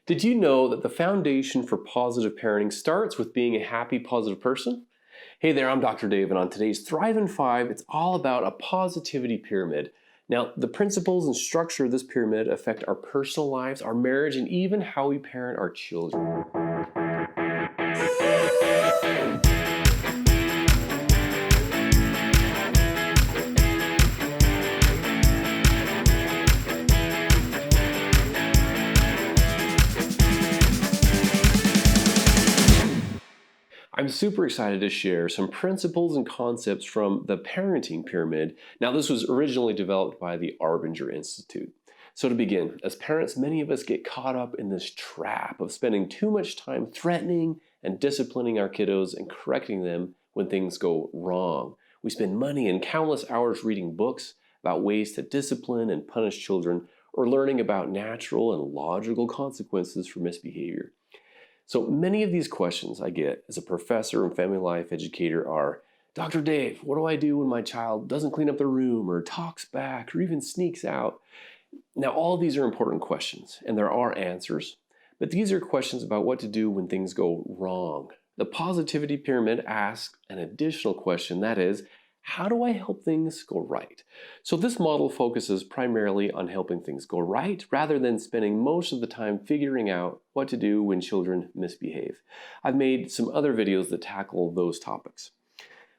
Did you know that the foundation for positive parenting starts with being a happy, positive person? Hey there, I'm Dr. Dave, and on today's Thrive in 5, it's all about a positivity pyramid. Now, the principles and structure of this pyramid affect our personal lives, our marriage, and even how we parent our children. I'm super excited to share some principles and concepts from the parenting pyramid. Now, this was originally developed by the Arbinger Institute. So to begin, as parents, many of us get caught up in this trap of spending too much time threatening and disciplining our kiddos and correcting them when things go wrong. We spend money and countless hours reading books about ways to discipline and punish children, or learning about natural and logical consequences for misbehavior. So many of these questions I get as a professor and family life educator are, Dr. Dave, what do I do when my child doesn't clean up their room or talks back or even sneaks out? Now, all of these are important questions, and there are answers, but these are questions about what to do when things go wrong. The positivity pyramid asks an additional question, that is, how do I help things go right? So this model focuses primarily on helping things go right rather than spending most of the time figuring out what to do when children misbehave. I've made some other videos that tackle those topics.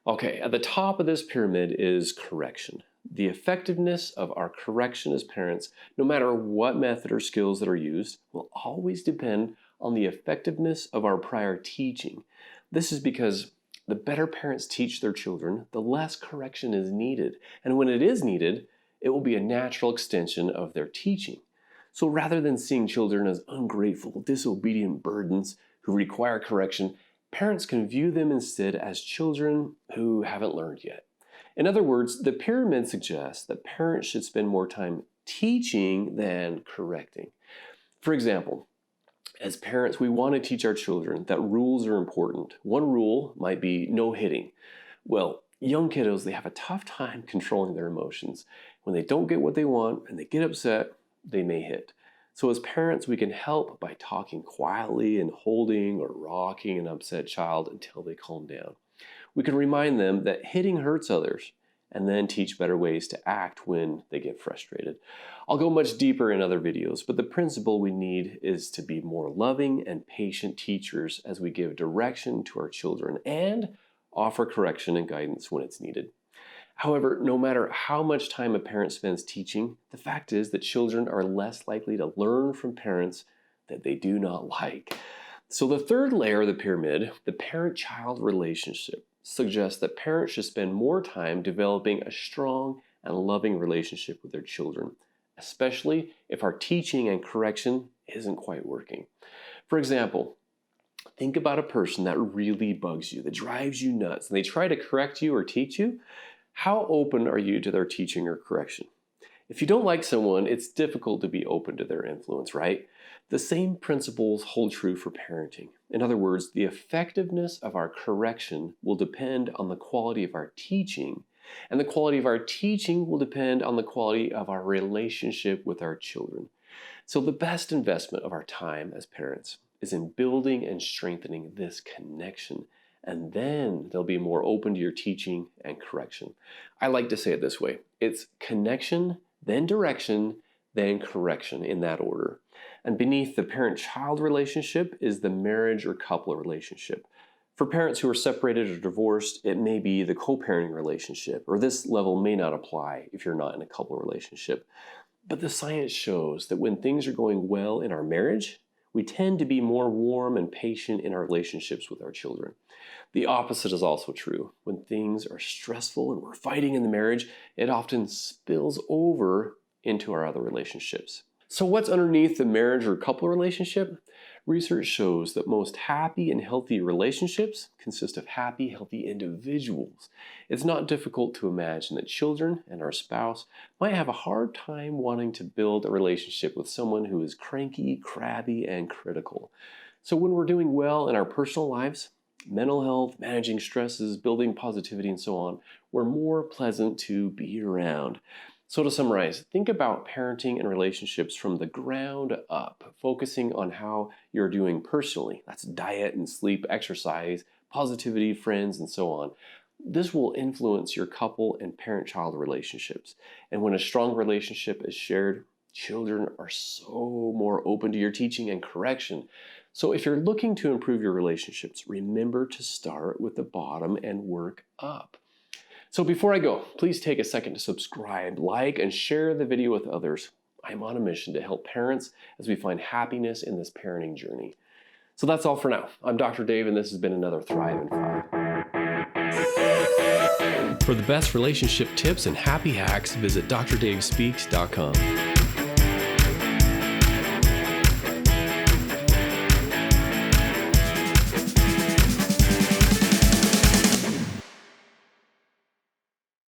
Okay, at the top of this pyramid is correction. The effectiveness of our correction as parents, no matter what method or skills that are used, will always depend on the effectiveness of our prior teaching. This is because the better parents teach their children, the less correction is needed. And when it is needed, it will be a natural extension of their teaching. So rather than seeing children as ungrateful, disobedient burdens who require correction, parents can view them instead as children who haven't learned yet. In other words, the pyramid suggests that parents should spend more time teaching than correcting. For example, as parents, we want to teach our children that rules are important. One rule might be no hitting. Well, young kiddos, they have a tough time controlling their emotions. When they don't get what they want and they get upset, they may hit. So as parents, we can help by talking quietly and holding or rocking an upset child until they calm down. We can remind them that hitting hurts others, and then teach better ways to act when they get frustrated. I'll go much deeper in other videos, but the principle we need is to be more loving and patient teachers as we give direction to our children and offer correction and guidance when it's needed. However, no matter how much time a parent spends teaching, the fact is that children are less likely to learn from parents that they do not like. So the third layer of the pyramid, the parent-child relationship, suggests that parents should spend more time developing a strong and loving relationship with their children, especially if our teaching and correction isn't quite working. For example, think about a person that really bugs you, that drives you nuts, and they try to correct you or teach you. How open are you to their teaching or correction? If you don't like someone, it's difficult to be open to their influence, right? The same principles hold true for parenting. In other words, the effectiveness of our correction will depend on the quality of our teaching, and the quality of our teaching will depend on the quality of our relationship with our children. So the best investment of our time as parents is in building and strengthening this connection, and then they'll be more open to your teaching and correction. I like to say it this way. It's connection, then direction, then correction, in that order. And beneath the parent-child relationship is the marriage or couple relationship. For parents who are separated or divorced, it may be the co-parenting relationship, or this level may not apply if you're not in a couple relationship. But the science shows that when things are going well in our marriage, we tend to be more warm and patient in our relationships with our children. The opposite is also true. When things are stressful and we're fighting in the marriage, it often spills over into our other relationships. So what's underneath the marriage or couple relationship? Research shows that most happy and healthy relationships consist of happy, healthy individuals. It's not difficult to imagine that children and our spouse might have a hard time wanting to build a relationship with someone who is cranky, crabby, and critical. So when we're doing well in our personal lives, mental health, managing stresses, building positivity, and so on, we're more pleasant to be around. So to summarize, think about parenting and relationships from the ground up, focusing on how you're doing personally. That's diet and sleep, exercise, positivity, friends, and so on. This will influence your couple and parent-child relationships. And when a strong relationship is shared, children are so more open to your teaching and correction. So if you're looking to improve your relationships, remember to start with the bottom and work up. So before I go, please take a second to subscribe, like, and share the video with others. I'm on a mission to help parents as we find happiness in this parenting journey. So that's all for now. I'm Dr. Dave, and this has been another Thrive in 5. For the best relationship tips and happy hacks, visit drdavespeaks.com.